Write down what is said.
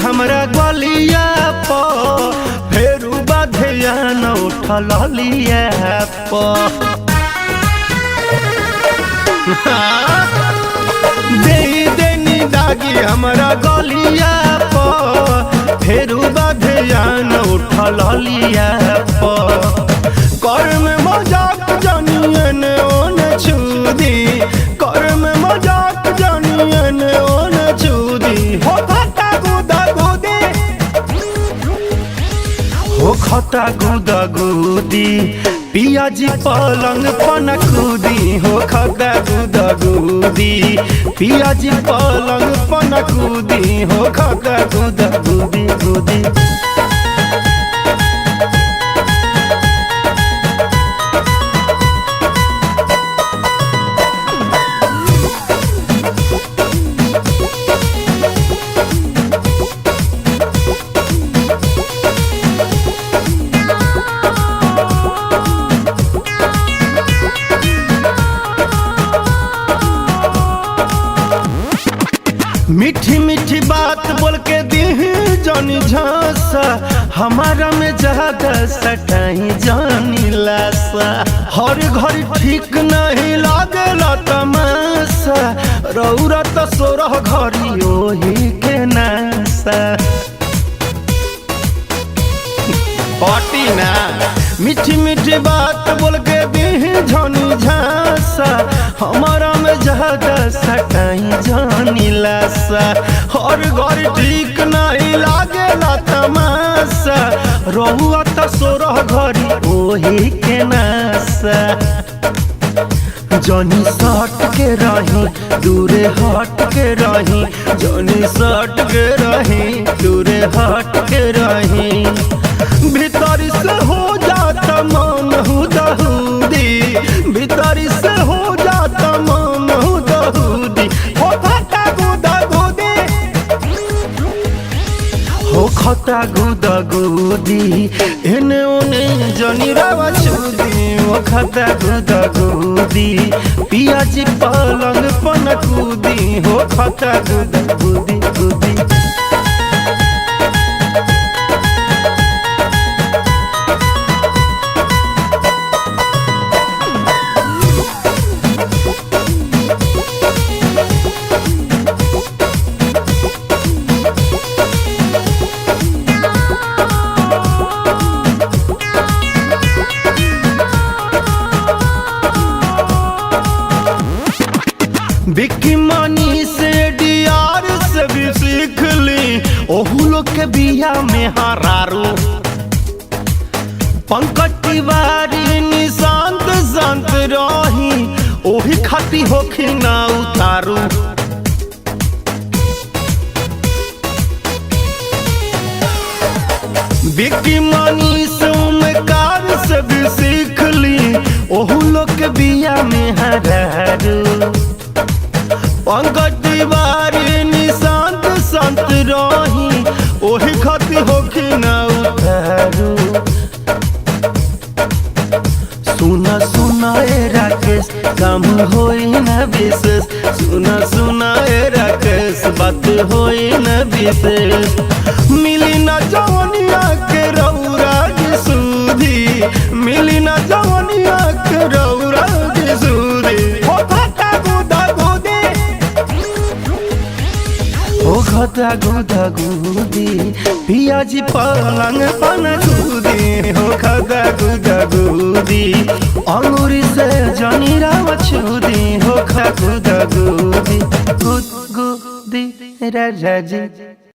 हमरा गलिया प फेरू बाधिया न उठल लिया प दे देनी दागी हमरा गलिया प फेरू बाधिया न उठल लिया प कर में मजाक जानियन ओन छुदी कर में मजाक जानियन ओन छुदी हो खता गुदा गुदी हो खता गुदा गुदी पियाजी पलंग पन कूदी हो खता गुदा गुदी पियाजी पलंग पन कूदी हो खता गुदा गुदी गुदी मीठी मीठी बात बोल के दी जानी झांसा हमारा में ज्यादा सटाई जानी लासा हर घर ठीक नहीं लागेला तमाशा रौरा तो सोरह घरी ओही के नासा पाटी ना मीठी मीठी बात बोल के दी जानी झांसा हमारा में ज्यादा सटाई जानी लासा हर घर ठीक नहीं लागेला तमाशा रहुआ तो सोरह घरी ओही के नासा जनी सट के रही दूरे हट के रही जनी सट के रही दूरे हट के रही भीतर से हो जाता मन हुदहुदी भीतर से हो जाता मन हुदहुदी हो खता गुदा गुदी हो खता गुदा गुदी एने ओने जनी रावा छुदी हो खता गुदा गुदी पियाजी पलंग पन कूदी हो खता गुदा गुदी गुदी बिक्की मानी से डियार से भी सीख ली ओहू लोग के बिया में हरारू पंकज तिवारी निशांत संत रही ओही खाती होखी ना उतारू बिक्की मानी से उमकार से भी सीख ली ओहू लोग के बिया में हरारू पंकज तिवारी निशांत संत रही ओही खाती होखी ना उतारू सुना सुना ए राकेश काम होई न विशेष सुना सुना ए राकेश बात होई न विशेष मिली न जवनिया के रौरा की सूधी मिली न जवनिया के रौरा की सूधी हो खता गुदा गुदी हो खता गुदा गुदी पियाजी पलंग पन कूदी हो खता गुदा गुदी अंगूरी से जनी राव छुदी हो खता गुदा गुदी गुद गुदी राजा जी।